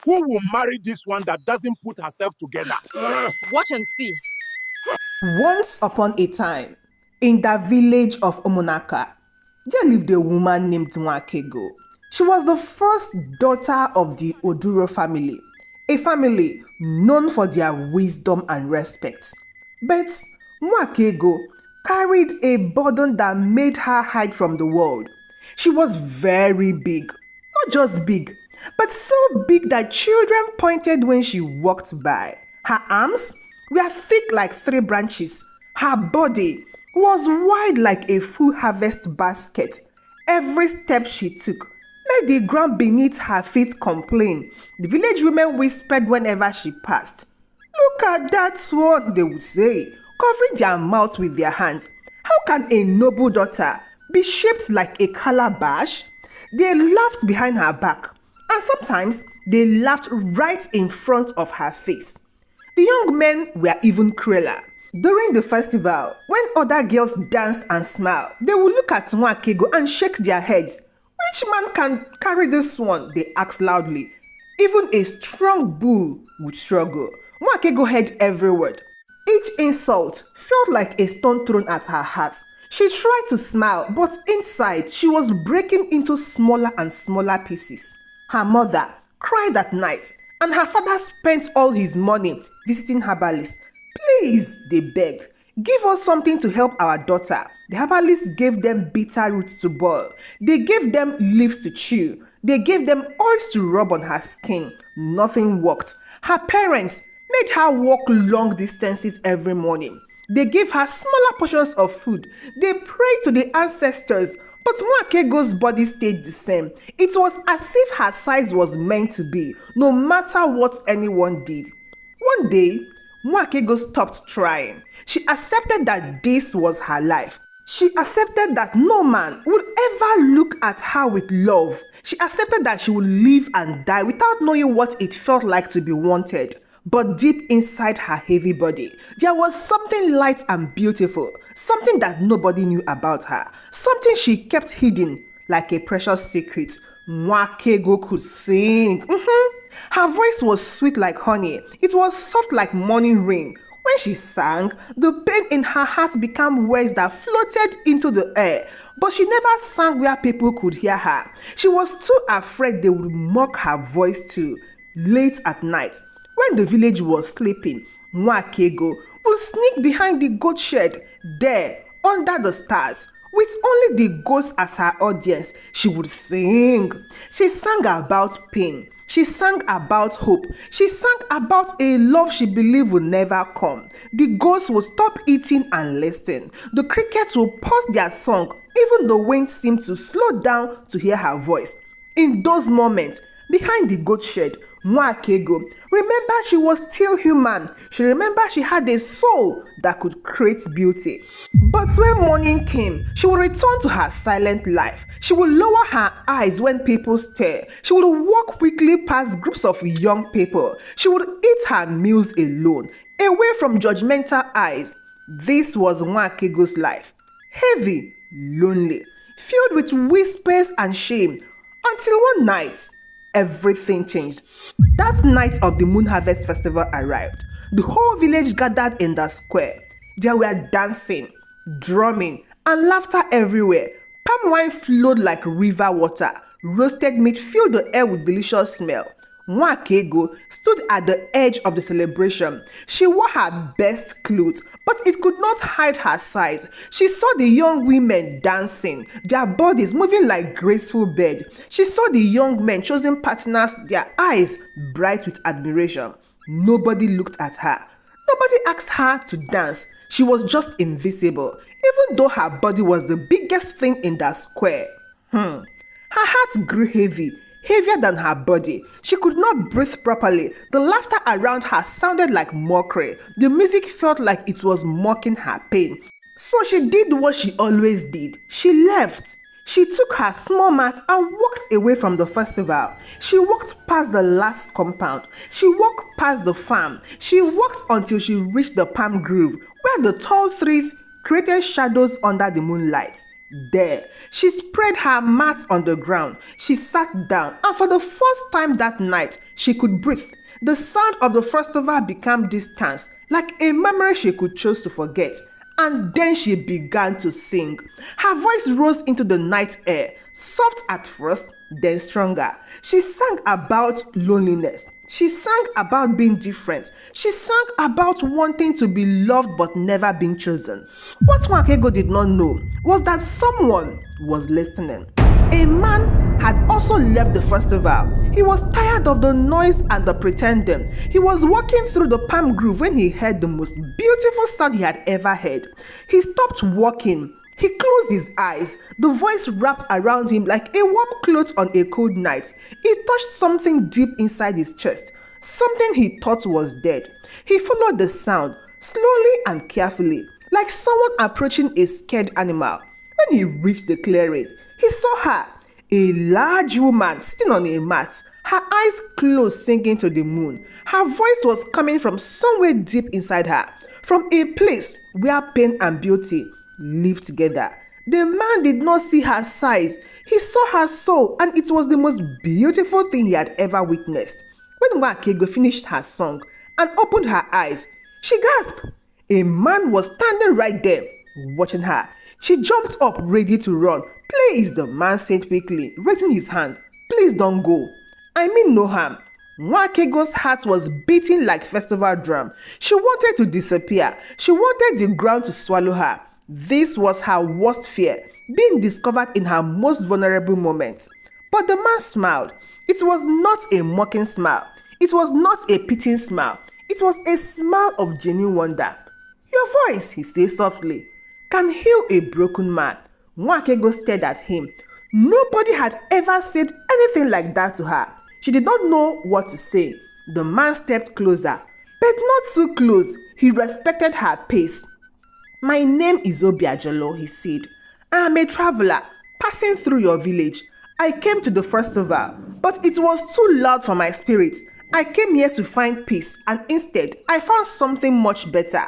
Who will marry this one that doesn't put herself together? Watch and see. Once upon a time, in the village of Omonaka, there lived a woman named Nwakaego. She was the first daughter of the Oduro family, a family known for their wisdom and respect. But Nwakaego carried a burden that made her hide from the world. She was very big, not just big, but so big that children pointed when she walked by. Her arms were thick like 3 branches. Her body was wide like a full harvest basket. Every step she took made the ground beneath her feet complain. The village women whispered whenever she passed. "Look at that one," they would say, covering their mouths with their hands. "How can a noble daughter be shaped like a calabash?" They laughed behind her back, and sometimes they laughed right in front of her face. The young men were even crueler. During the festival, when other girls danced and smiled, they would look at Nwakaego and shake their heads. "Which man can carry this one?" they asked loudly. Even a strong bull would struggle. Nwakaego heard every word. Each insult felt like a stone thrown at her heart. She tried to smile, but inside she was breaking into smaller and smaller pieces. Her mother cried at night, and her father spent all his money visiting herbalists. "Please," they begged, "give us something to help our daughter." The herbalists gave them bitter roots to boil. They gave them leaves to chew. They gave them oils to rub on her skin. Nothing worked. Her parents made her walk long distances every morning. They gave her smaller portions of food. They prayed to the ancestors, but Nwakaego's body stayed the same. It was as if her size was meant to be, no matter what anyone did. One day, Nwakaego stopped trying. She accepted that this was her life. She accepted that no man would ever look at her with love. She accepted that she would live and die without knowing what it felt like to be wanted. But deep inside her heavy body, there was something light and beautiful, something that nobody knew about her, something she kept hidden like a precious secret. Nwakaego could sing. Her voice was sweet like honey. It was soft like morning rain. When she sang, the pain in her heart became words that floated into the air. But she never sang where people could hear her. She was too afraid they would mock her voice too. Late at night, when the village was sleeping, Nwakaego would sneak behind the goat shed, there, under the stars. With only the ghosts as her audience, she would sing. She sang about pain. She sang about hope. She sang about a love she believed would never come. The ghosts would stop eating and listen. The crickets would pause their song. Even the wind seemed to slow down to hear her voice. In those moments, behind the goat shed, Nwakaego remembered she was still human. She remembered she had a soul that could create beauty. But when morning came, she would return to her silent life. She would lower her eyes when people stare. She would walk quickly past groups of young people. She would eat her meals alone, away from judgmental eyes. This was Nwakaego's life. Heavy, lonely, filled with whispers and shame. Until one night, everything changed. That night of the Moon Harvest Festival arrived. The whole village gathered in the square. There were dancing, drumming, and laughter everywhere. Palm wine flowed like river water. Roasted meat filled the air with delicious smell. Nwakaego stood at the edge of the celebration. She wore her best clothes, but it could not hide her size. She saw the young women dancing, their bodies moving like graceful birds. She saw the young men choosing partners, their eyes bright with admiration. Nobody looked at her. Nobody asked her to dance. She was just invisible, even though her body was the biggest thing in the square. Her heart grew heavy, heavier than her body. She could not breathe properly. The laughter around her sounded like mockery. The music felt like it was mocking her pain. So she did what she always did. She left. She took her small mat and walked away from the festival. She walked past the last compound. She walked past the farm. She walked until she reached the palm grove, where the tall trees created shadows under the moonlight. There, she spread her mat on the ground. She sat down, and for the first time that night, she could breathe. The sound of the festival became distant, like a memory she could choose to forget. And then she began to sing. Her voice rose into the night air, soft at first, then stronger. She sang about loneliness. She sang about being different. She sang about wanting to be loved but never being chosen. What Nwakaego did not know was that someone was listening. A man had also left the festival. He was tired of the noise and the pretending. He was walking through the palm grove when he heard the most beautiful sound he had ever heard. He stopped walking. He closed his eyes. The voice wrapped around him like a warm cloth on a cold night. It touched something deep inside his chest, something he thought was dead. He followed the sound, slowly and carefully, like someone approaching a scared animal. When he reached the clearing, he saw her, a large woman sitting on a mat, her eyes closed, singing to the moon. Her voice was coming from somewhere deep inside her, from a place where pain and beauty lived together. The man did not see her size. He saw her soul, and it was the most beautiful thing he had ever witnessed. When Nwakaego finished her song and opened her eyes, she gasped. A man was standing right there, watching her. She jumped up, ready to run. "Please," the man said quickly, raising his hand. "Please don't go. I mean no harm." Nwakaego's heart was beating like festival drum. She wanted to disappear. She wanted the ground to swallow her. This was her worst fear, being discovered in her most vulnerable moment. But the man smiled. It was not a mocking smile. It was not a pitying smile. It was a smile of genuine wonder. "Your voice," he said softly, "can heal a broken man." Nwakaego stared at him. Nobody had ever said anything like that to her. She did not know what to say. The man stepped closer, but not too close. He respected her pace. "My name is Obiajolo," he said. "I am a traveler passing through your village. I came to the festival, but it was too loud for my spirit. I came here to find peace, and instead, I found something much better."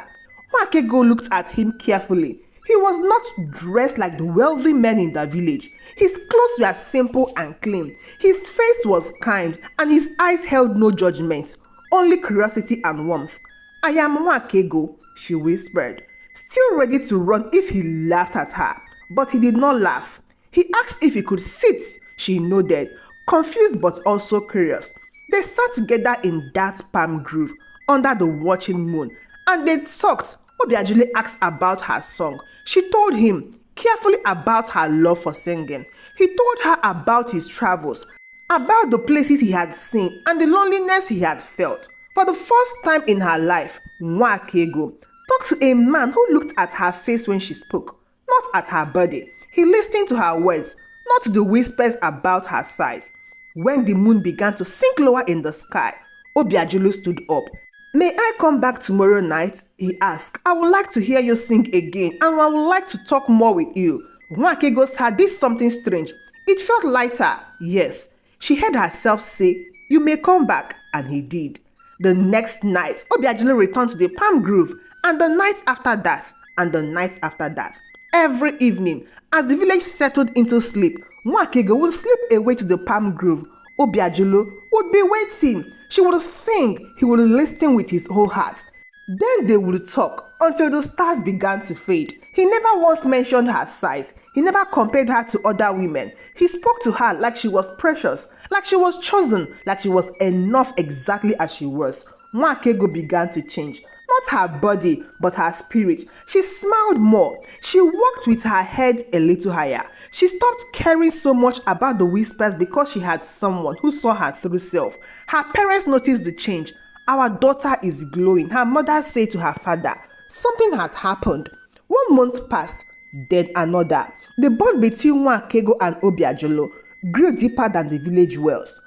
Nwakaego looked at him carefully. He was not dressed like the wealthy men in the village. His clothes were simple and clean. His face was kind, and his eyes held no judgment, only curiosity and warmth. "I am Nwakaego," she whispered, still ready to run if he laughed at her. But he did not laugh. He asked if he could sit. She nodded, confused but also curious. They sat together in that palm grove under the watching moon, and they talked. Obiajule asked about her song. She told him carefully about her love for singing. He told her about his travels, about the places he had seen and the loneliness he had felt. For the first time in her life, Nwakaego talked to a man who looked at her face when she spoke, not at her body. He listened to her words, not to the whispers about her size. When the moon began to sink lower in the sky, Obiajulu stood up. "May I come back tomorrow night?" he asked. "I would like to hear you sing again, and I would like to talk more with you." Nwakaego's heart did something strange. It felt lighter. Yes, she heard herself say, "You may come back," and he did. The next night, Obiajulu returned to the palm grove, and the night after that, and the night after that. Every evening, as the village settled into sleep, Nwakaego would slip away to the palm grove. Obiajulu would be waiting. She would sing. He would listen with his whole heart. Then they would talk until the stars began to fade. He never once mentioned her size. He never compared her to other women. He spoke to her like she was precious, like she was chosen, like she was enough exactly as she was. Nwakaego began to change. Not her body, but her spirit. She smiled more. She walked with her head a little higher. She stopped caring so much about the whispers because she had someone who saw her through self. Her parents noticed the change. "Our daughter is glowing," her mother said to her father. Something had happened. 1 month passed, then another. The bond between Nwakaego and Obiajulu grew deeper than the village wells.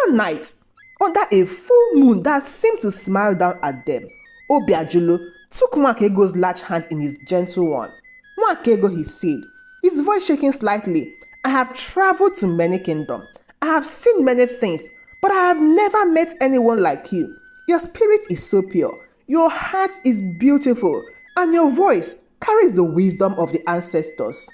One night, under a full moon that seemed to smile down at them, Obiajulu took Nwakaego's large hand in his gentle one. "Nwakaego," he said, his voice shaking slightly, "I have traveled to many kingdoms. I have seen many things, but I have never met anyone like you. Your spirit is so pure, your heart is beautiful, and your voice carries the wisdom of the ancestors."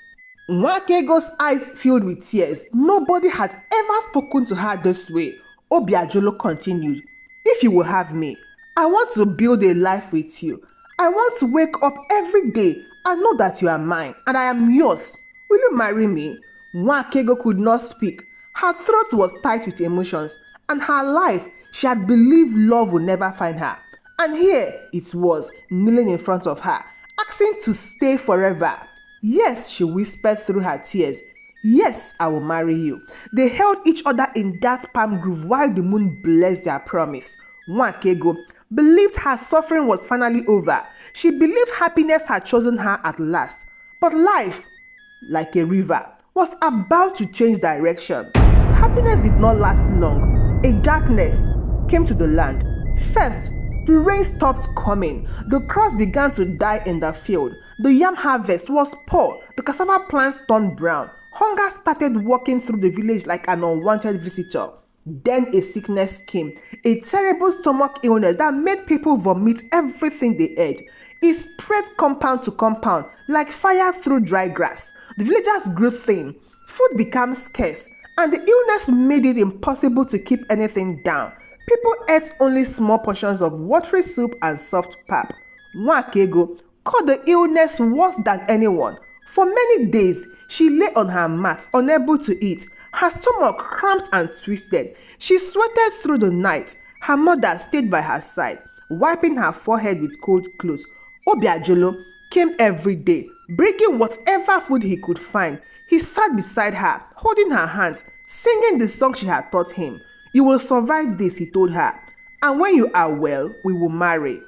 Nwakego's eyes filled with tears. Nobody had ever spoken to her this way. Obiajulu continued, "If you will have me, I want to build a life with you. I want to wake up every day and know that you are mine and I am yours. Will you marry me?" Nwakego could not speak. Her throat was tight with emotions, and her life, she had believed love would never find her. And here it was, kneeling in front of her, asking to stay forever. "Yes," she whispered through her tears. "Yes, I will marry you." They held each other in that palm grove while the moon blessed their promise. Nwakego believed her suffering was finally over. She believed happiness had chosen her at last. But life, like a river, was about to change direction. Happiness did not last long. A darkness came to the land. First, the rain stopped coming. The crops began to die in the field. The yam harvest was poor. The cassava plants turned brown. Hunger started walking through the village like an unwanted visitor. Then a sickness came, a terrible stomach illness that made people vomit everything they ate. It spread compound to compound like fire through dry grass. The villagers grew thin. Food became scarce, and the illness made it impossible to keep anything down. People ate only small portions of watery soup and soft pap. Nwakego caught the illness worse than anyone. For many days, she lay on her mat, unable to eat. Her stomach cramped and twisted. She sweated through the night. Her mother stayed by her side, wiping her forehead with cold clothes. Obiajulu came every day, bringing whatever food he could find. He sat beside her, holding her hands, singing the song she had taught him. "You will survive this," he told her. "And when you are well, we will marry."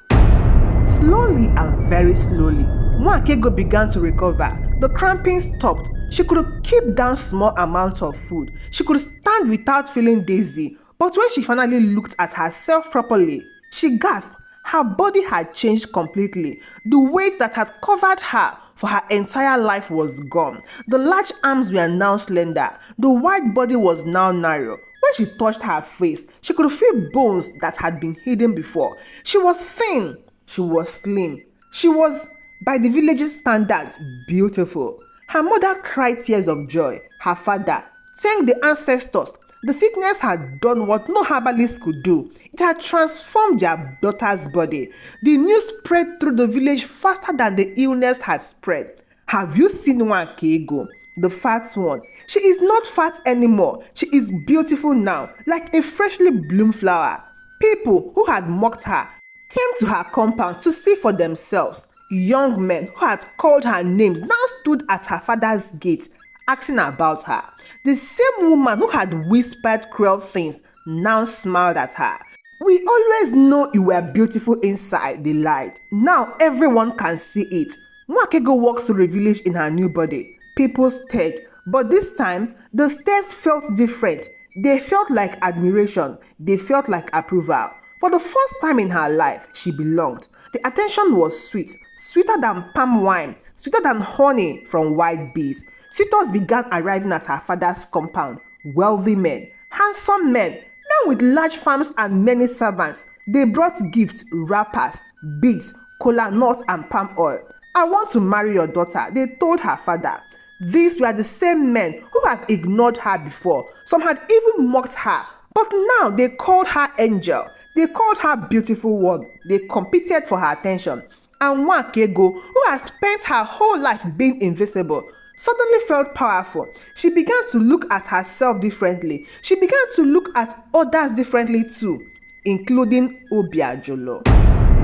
Slowly and very slowly, Nwakego began to recover. The cramping stopped. She could keep down small amounts of food. She could stand without feeling dizzy. But when she finally looked at herself properly, she gasped. Her body had changed completely. The weight that had covered her for her entire life was gone. The large arms were now slender. The wide body was now narrow. When she touched her face, she could feel bones that had been hidden before. She was thin. She was slim. She was, by the village's standards, beautiful. Her mother cried tears of joy. Her father thanked the ancestors. The sickness had done what no herbalist could do. It had transformed their daughter's body. The news spread through the village faster than the illness had spread. "Have you seen Nwakego, the fat one? She is not fat anymore. She is beautiful now, like a freshly bloomed flower." People who had mocked her came to her compound to see for themselves. Young men who had called her names now stood at her father's gate, asking about her. The same woman who had whispered cruel things now smiled at her. "We always know you were beautiful inside," they lied. "Now everyone can see it." Nwakego walked through the village in her new body. People stared, but this time the stares felt different. They felt like admiration. They felt like approval. For the first time in her life, she belonged. The attention was sweet, sweeter than palm wine, sweeter than honey from white bees. Suitors began arriving at her father's compound. Wealthy men, handsome men, men with large farms and many servants. They brought gifts, wrappers, beads, kola nuts and palm oil. "I want to marry your daughter," they told her father. These were the same men who had ignored her before. Some had even mocked her, but now they called her angel. They called her beautiful one. They competed for her attention. And Nwakego, who had spent her whole life being invisible, suddenly felt powerful. She began to look at herself differently. She began to look at others differently too, including Obiajulu.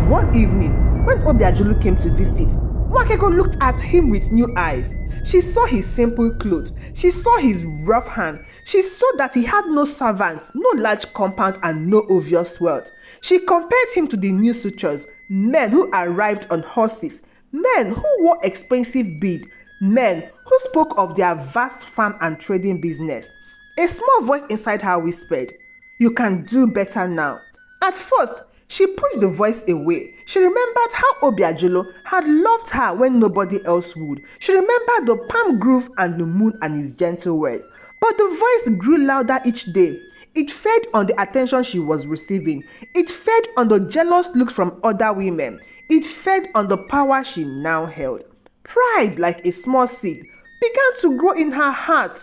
One evening, when Obiajulu came to visit, Nwakego looked at him with new eyes. She saw his simple clothes. She saw his rough hand. She saw that he had no servants, no large compound, and no obvious wealth. She compared him to the new suitors, men who arrived on horses, men who wore expensive beads, men who spoke of their vast farm and trading business. A small voice inside her whispered, "You can do better now." At first, she pushed the voice away. She remembered how Obiajulu had loved her when nobody else would. She remembered the palm grove and the moon and his gentle words. But the voice grew louder each day. It fed on the attention she was receiving. It fed on the jealous looks from other women. It fed on the power she now held. Pride, like a small seed, began to grow in her heart.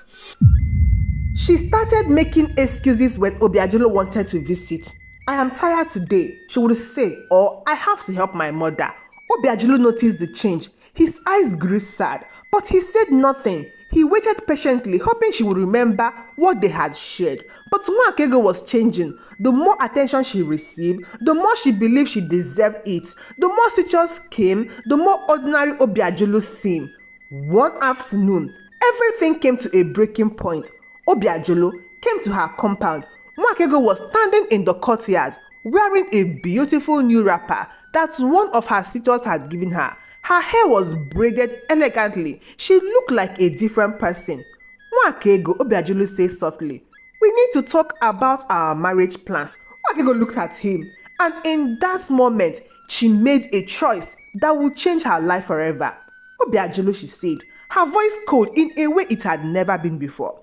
She started making excuses when Obiajulu wanted to visit. I am tired today, she would say, or I have to help my mother. Obiajulu noticed the change. His eyes grew sad, but he said nothing. He waited patiently, hoping she would remember what they had shared. But Nwakaego was changing. The more attention she received, the more she believed she deserved it. The more situations came, the more ordinary Obiajulu seemed. One afternoon, everything came to a breaking point. Obiajulu came to her compound. Nwakaego was standing in the courtyard, wearing a beautiful new wrapper that one of her suitors had given her. Her hair was braided elegantly. She looked like a different person. Nwakaego, Obiajulu said softly, "We need to talk about our marriage plans." Nwakaego looked at him, and in that moment, she made a choice that would change her life forever. "Obiajulu," she said, her voice cold in a way it had never been before.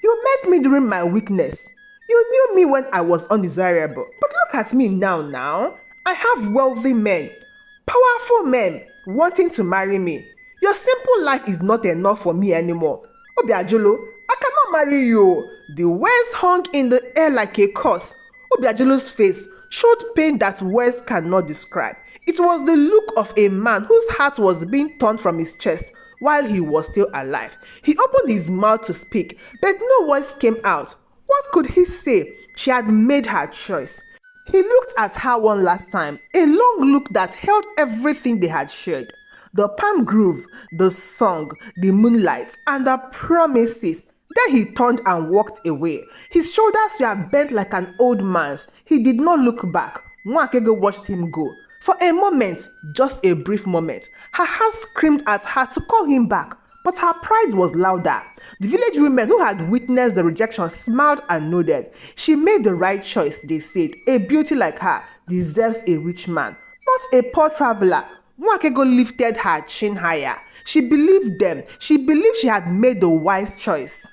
"You met me during my weakness. You knew me when I was undesirable. But look at me now. I have wealthy men, powerful men wanting to marry me. Your simple life is not enough for me anymore. Obiajulu, I cannot marry you." The words hung in the air like a curse. Obiajulu's face showed pain that words cannot describe. It was the look of a man whose heart was being torn from his chest while he was still alive. He opened his mouth to speak, but no words came out. What could he say? She had made her choice. He looked at her one last time, a long look that held everything they had shared. The palm grove, the song, the moonlight, and the promises. Then he turned and walked away. His shoulders were bent like an old man's. He did not look back. Nwakaego watched him go. For a moment, just a brief moment, her heart screamed at her to call him back, but her pride was louder. The village women who had witnessed the rejection smiled and nodded. She made the right choice, they said. A beauty like her deserves a rich man, not a poor traveler. Nwakaego lifted her chin higher. She believed them. She believed she had made the wise choice.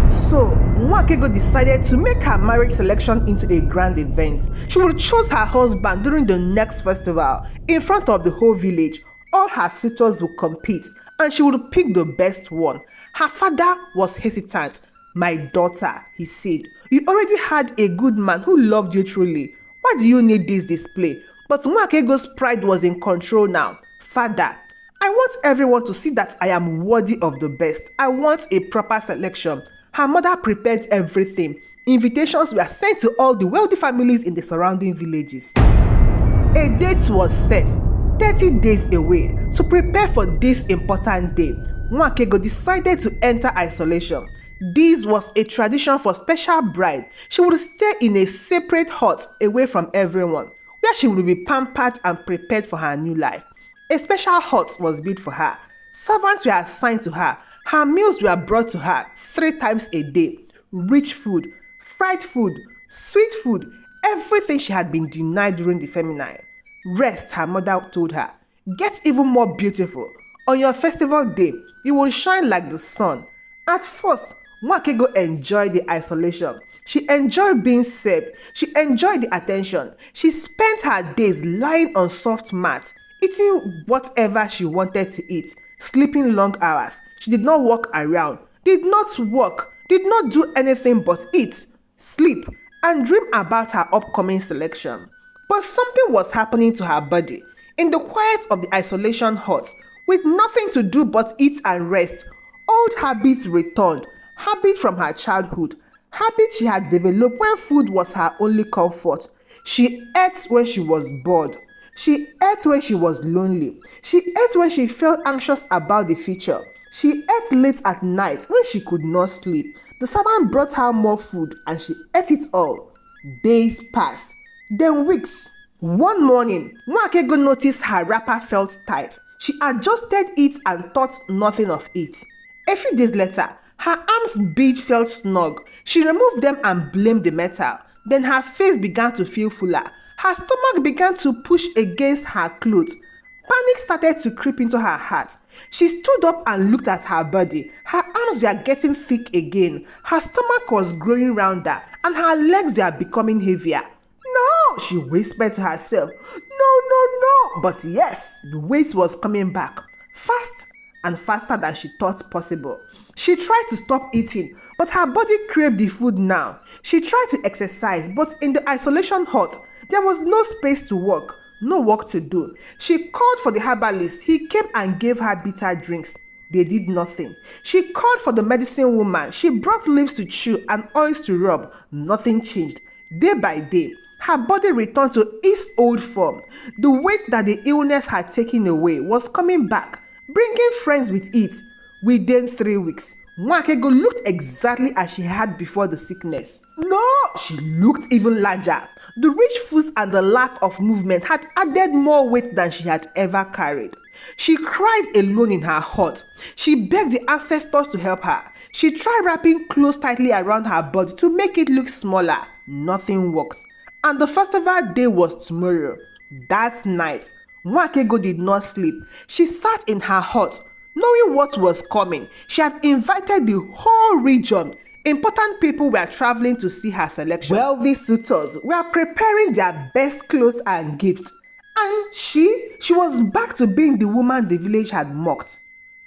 So, Nwakaego decided to make her marriage selection into a grand event. She would choose her husband during the next festival. In front of the whole village, all her suitors would compete, and she would pick the best one. Her father was hesitant. "My daughter," he said, "you already had a good man who loved you truly. Why do you need this display?" But Nwakaego's pride was in control now. "Father, I want everyone to see that I am worthy of the best. I want a proper selection." Her mother prepared everything. Invitations were sent to all the wealthy families in the surrounding villages. A date was set, 30 days away. To prepare for this important day, Nwakaego decided to enter isolation. This was a tradition for special bride. She would stay in a separate hut away from everyone, where she would be pampered and prepared for her new life. A special hut was built for her. Servants were assigned to her. Her meals were brought to her 3 times a day. Rich food, fried food, sweet food, everything she had been denied during the feminine. "Rest," her mother told her. "Get even more beautiful. On your festival day, you will shine like the sun." At first, Nwakaego enjoyed the isolation. She enjoyed being safe. She enjoyed the attention. She spent her days lying on soft mats, eating whatever she wanted to eat, sleeping long hours. She did not walk around, did not work, did not do anything but eat, sleep, and dream about her upcoming selection. But something was happening to her body. In the quiet of the isolation hut, with nothing to do but eat and rest, old habits returned. Habits from her childhood. Habits she had developed when food was her only comfort. She ate when she was bored. She ate when she was lonely. She ate when she felt anxious about the future. She ate late at night when she could not sleep. The servant brought her more food and she ate it all. Days passed, then weeks. One morning, Nwakaego noticed her wrapper felt tight. She adjusted it and thought nothing of it. A few days later, her arms' bead felt snug. She removed them and blamed the metal. Then her face began to feel fuller. Her stomach began to push against her clothes. Panic started to creep into her heart. She stood up and looked at her body. Her arms were getting thick again. Her stomach was growing rounder and her legs were becoming heavier. "No," she whispered to herself. No. But yes, the weight was coming back, fast and faster than she thought possible. She tried to stop eating, but her body craved the food now. She tried to exercise, but in the isolation hut, there was no space to walk, no work to do. She called for the herbalist. He came and gave her bitter drinks. They did nothing. She called for the medicine woman. She brought leaves to chew and oils to rub. Nothing changed. Day by day, her body returned to its old form. The weight that the illness had taken away was coming back, bringing friends with it. Within 3 weeks, Nwakaego looked exactly as she had before the sickness. No, she looked even larger. The rich foods and the lack of movement had added more weight than she had ever carried. She cried alone in her hut. She begged the ancestors to help her. She tried wrapping clothes tightly around her body to make it look smaller. Nothing worked. And the festival day was tomorrow. That night, Nwakaego did not sleep. She sat in her hut, knowing what was coming. She had invited the whole region. Important people were traveling to see her selection. Wealthy suitors were preparing their best clothes and gifts. And she was back to being the woman the village had mocked.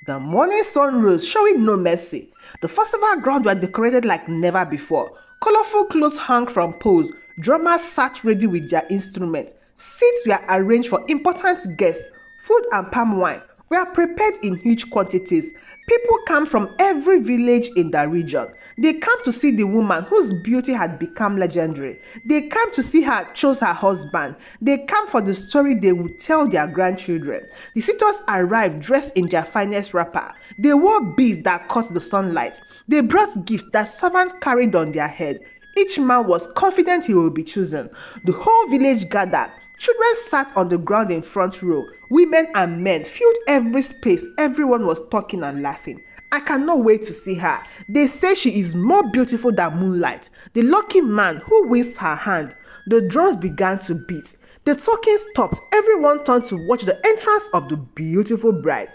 The morning sun rose, showing no mercy. The festival grounds were decorated like never before. Colorful clothes hung from poles. Drummers sat ready with their instruments. Seats were arranged for important guests. Food and palm wine were prepared in huge quantities. People came from every village in the region. They came to see the woman whose beauty had become legendary. They came to see her chose her husband. They came for the story they would tell their grandchildren. The suitors arrived dressed in their finest wrapper. They wore beads that caught the sunlight. They brought gifts that servants carried on their head. Each man was confident he would be chosen. The whole village gathered. Children sat on the ground in front row. Women and men filled every space. Everyone was talking and laughing. I cannot wait to see her. They say she is more beautiful than moonlight. The lucky man who wins her hand. The drums began to beat. The talking stopped. Everyone turned to watch the entrance of the beautiful bride.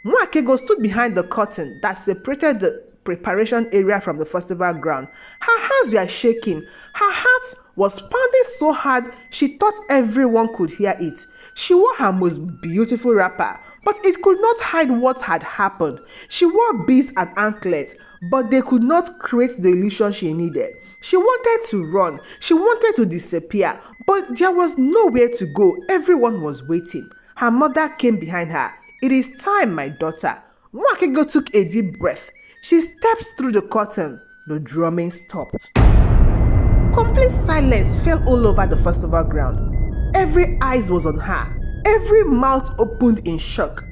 Nwakaego stood behind the curtain that separated the preparation area from the festival ground. Her hands were shaking. Her heart was pounding so hard she thought everyone could hear it. She wore her most beautiful wrapper, but it could not hide what had happened. She wore beads and anklets, but they could not create the illusion she needed. She wanted to run. She wanted to disappear, but there was nowhere to go. Everyone was waiting. Her mother came behind her. "It is time, my daughter." Nwakaego took a deep breath. She stepped through the curtain. The drumming stopped. Complete silence fell all over the festival ground. Every eyes was on her. Every mouth opened in shock.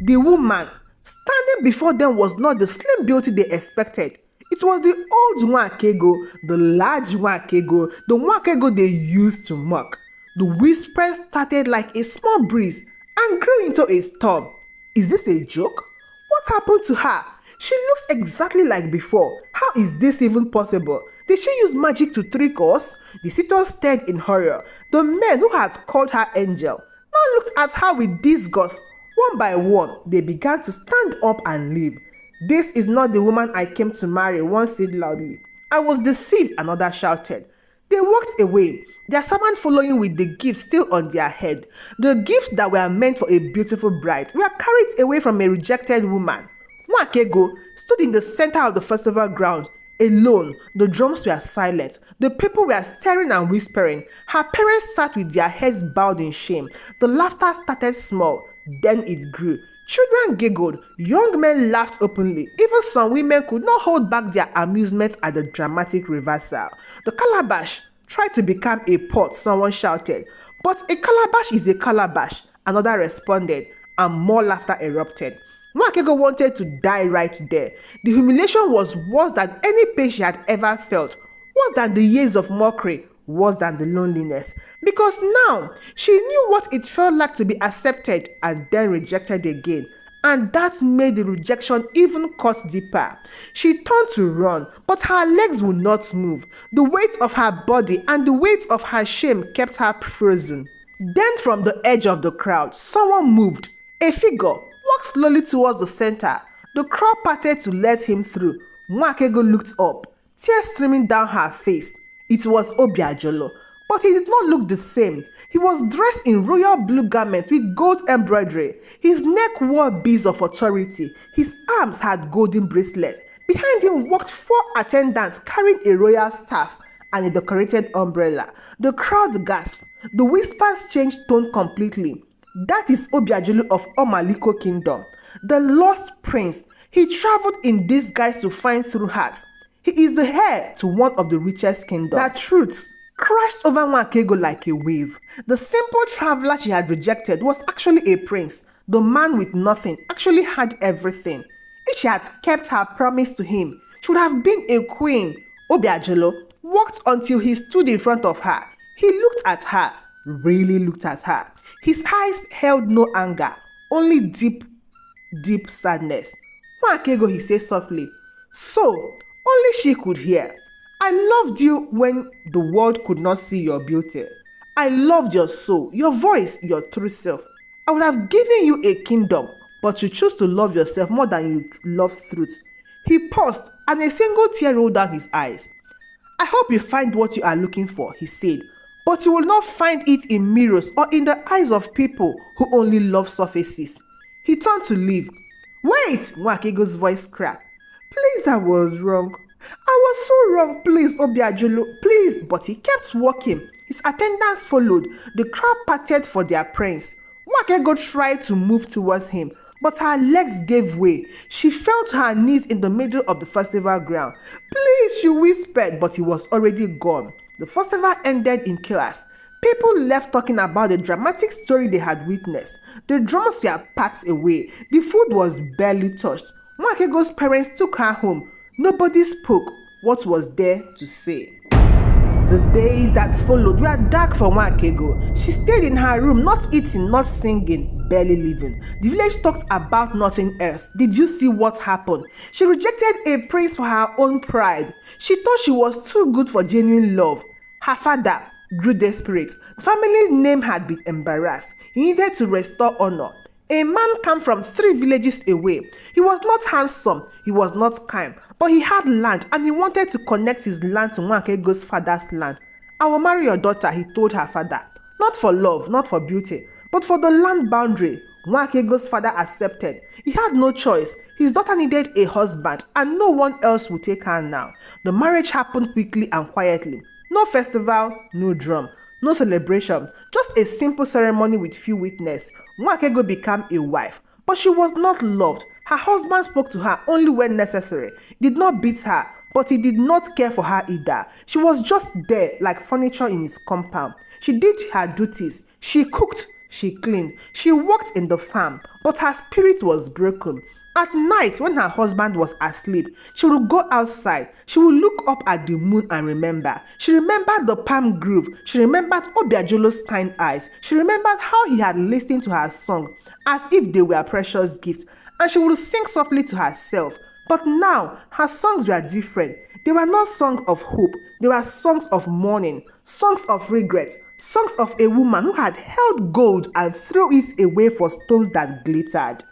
The woman standing before them was not the slim beauty they expected. It was the old Nwakaego, the large Nwakaego, the Nwakaego they used to mock. The whispers started like a small breeze and grew into a storm. Is this a joke? What happened to her? She looks exactly like before. How is this even possible? Did she use magic to trick us? The suitors stared in horror. The men who had called her angel now looked at her with disgust. One by one, they began to stand up and leave. "This is not the woman I came to marry," one said loudly. "I was deceived," another shouted. They walked away, their servant following with the gifts still on their head. The gifts that were meant for a beautiful bride were carried away from a rejected woman. Nwakaego stood in the center of the festival ground, alone. The drums were silent. The people were staring and whispering. Her parents sat with their heads bowed in shame. The laughter started small, then it grew. Children giggled. Young men laughed openly. Even some women could not hold back their amusement at the dramatic reversal. The calabash tried to become a pot, someone shouted. "But a calabash is a calabash," another responded, and more laughter erupted. Nwakaego wanted to die right there. The humiliation was worse than any pain she had ever felt, worse than the years of mockery, worse than the loneliness. Because now, she knew what it felt like to be accepted and then rejected again. And that made the rejection even cut deeper. She turned to run, but her legs would not move. The weight of her body and the weight of her shame kept her frozen. Then from the edge of the crowd, someone moved. A figure walked slowly towards the center. The crowd parted to let him through. Nwakaego looked up, tears streaming down her face. It was Obiajolo. But he did not look the same. He was dressed in royal blue garment with gold embroidery. His neck wore beads of authority. His arms had golden bracelets. Behind him walked 4 attendants carrying a royal staff and a decorated umbrella. The crowd gasped. The whispers changed tone completely. That is Obiajulu of Omaliko Kingdom, the lost prince. He traveled in disguise to find true hearts. He is the heir to one of the richest kingdoms. That truth crashed over Nwakaego like a wave. The simple traveler she had rejected was actually a prince. The man with nothing actually had everything. If she had kept her promise to him, she would have been a queen. Obiajulu walked until he stood in front of her. He looked at her, really looked at her. His eyes held no anger, only deep, deep sadness. Nwakaego, he said softly. So, only she could hear. I loved you when the world could not see your beauty. I loved your soul, your voice, your true self. I would have given you a kingdom, but you chose to love yourself more than you love truth. He paused, and a single tear rolled down his eyes. I hope you find what you are looking for, he said, but you will not find it in mirrors or in the eyes of people who only love surfaces. He turned to leave. Wait, Nwakaego's voice cracked. Please, I was wrong. I was so wrong, please, Obiajulu, please. But he kept walking. His attendants followed. The crowd parted for their prince. Nwakaego tried to move towards him, but her legs gave way. She fell to her knees in the middle of the festival ground. Please, she whispered, but he was already gone. The festival ended in chaos. People left talking about the dramatic story they had witnessed. The drums were packed away. The food was barely touched. Nwakaego's parents took her home. Nobody spoke. What was there to say? The days that followed were dark for Nwakaego. She stayed in her room, not eating, not singing, barely living. The village talked about nothing else. Did you see what happened? She rejected a prince for her own pride. She thought she was too good for genuine love. Her father grew desperate. The family name had been embarrassed. He needed to restore honor. A man came from 3 villages away. He was not handsome, he was not kind, but he had land and he wanted to connect his land to Nwakaego's father's land. I will marry your daughter, he told her father. Not for love, not for beauty, but for the land boundary. Nwakaego's father accepted. He had no choice. His daughter needed a husband and no one else would take her now. The marriage happened quickly and quietly. No festival, no drum, no celebration, just a simple ceremony with few witnesses. Nwakaego became a wife, but she was not loved. Her husband spoke to her only when necessary. He did not beat her, but he did not care for her either. She was just there like furniture in his compound. She did her duties. She cooked, she cleaned, she worked in the farm, but her spirit was broken. At night, when her husband was asleep, she would go outside. She would look up at the moon and remember. She remembered the palm grove. She remembered Obiajulu's kind eyes. She remembered how he had listened to her song as if they were precious gifts. And she would sing softly to herself. But now, her songs were different. They were not songs of hope. They were songs of mourning, songs of regret, songs of a woman who had held gold and threw it away for stones that glittered.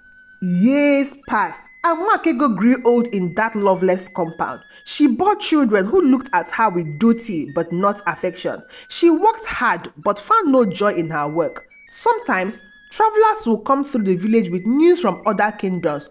Years passed, and Nwakaego grew old in that loveless compound. She bore children who looked at her with duty but not affection. She worked hard but found no joy in her work. Sometimes, travelers would come through the village with news from other kingdoms.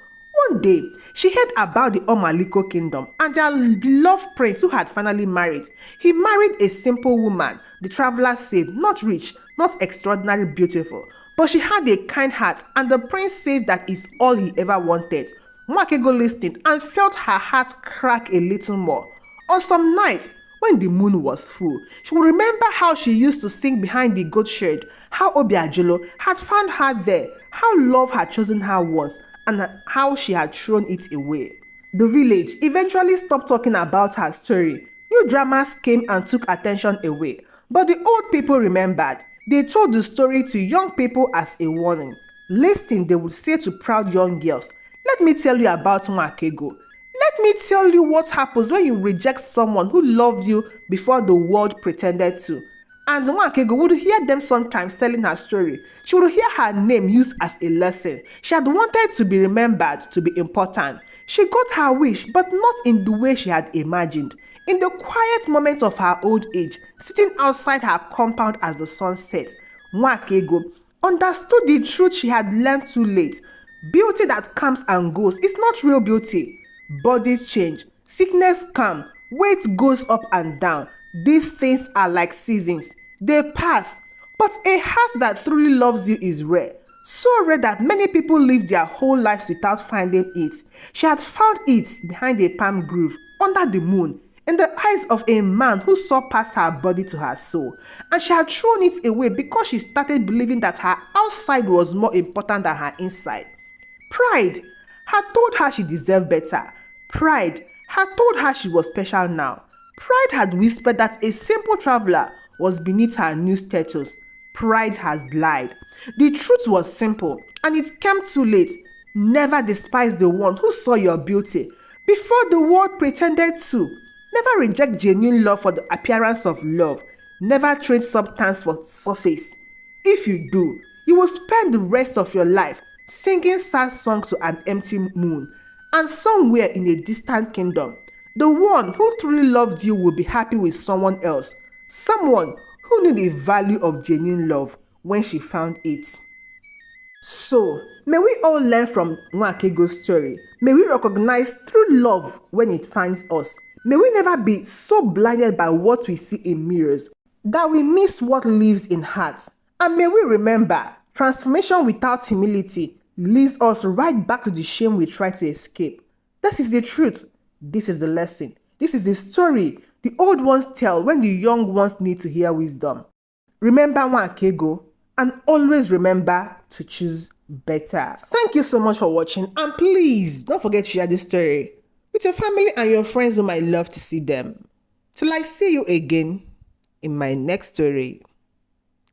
One day, she heard about the Omaliko kingdom and their beloved prince who had finally married. He married a simple woman, the traveler said, not rich, not extraordinarily beautiful. But she had a kind heart, and the prince says that is all he ever wanted. Nwakaego listened and felt her heart crack a little more. On some nights, when the moon was full, she would remember how she used to sing behind the goat shed, how Obiajulu had found her there, how love had chosen her once, and how she had thrown it away. The village eventually stopped talking about her story. New dramas came and took attention away, but the old people remembered. They told the story to young people as a warning. Listening, they would say to proud young girls, "Let me tell you about Nwakaego. Let me tell you what happens when you reject someone who loved you before the world pretended to." And Nwakaego would hear them sometimes telling her story. She would hear her name used as a lesson. She had wanted to be remembered, to be important. She got her wish, but not in the way she had imagined. In the quiet moments of her old age, sitting outside her compound as the sun set, Nwakaego understood the truth she had learned too late. Beauty that comes and goes is not real beauty. Bodies change, sickness come, weight goes up and down. These things are like seasons. They pass. But a heart that truly loves you is rare. So rare that many people live their whole lives without finding it. She had found it behind a palm grove, under the moon, in the eyes of a man who saw past her body to her soul. And she had thrown it away because she started believing that her outside was more important than her inside. Pride had told her she deserved better. Pride had told her she was special now. Pride had whispered that a simple traveler was beneath her new status. Pride has lied. The truth was simple, and it came too late. Never despise the one who saw your beauty before the world pretended to. Never reject genuine love for the appearance of love. Never trade substance for surface. If you do, you will spend the rest of your life singing sad songs to an empty moon. And somewhere in a distant kingdom, the one who truly loved you will be happy with someone else. Someone who knew the value of genuine love when she found it. So, may we all learn from Nwakaego's story. May we recognize true love when it finds us. May we never be so blinded by what we see in mirrors that we miss what lives in hearts. And may we remember, transformation without humility leads us right back to the shame we try to escape. This is the truth. This is the lesson. This is the story the old ones tell when the young ones need to hear wisdom. Remember Nwakaego, and always remember to choose better. Thank you so much for watching, and please don't forget to share this story with your family and your friends who might love to see them. Till I see you again in my next story.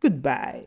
Goodbye.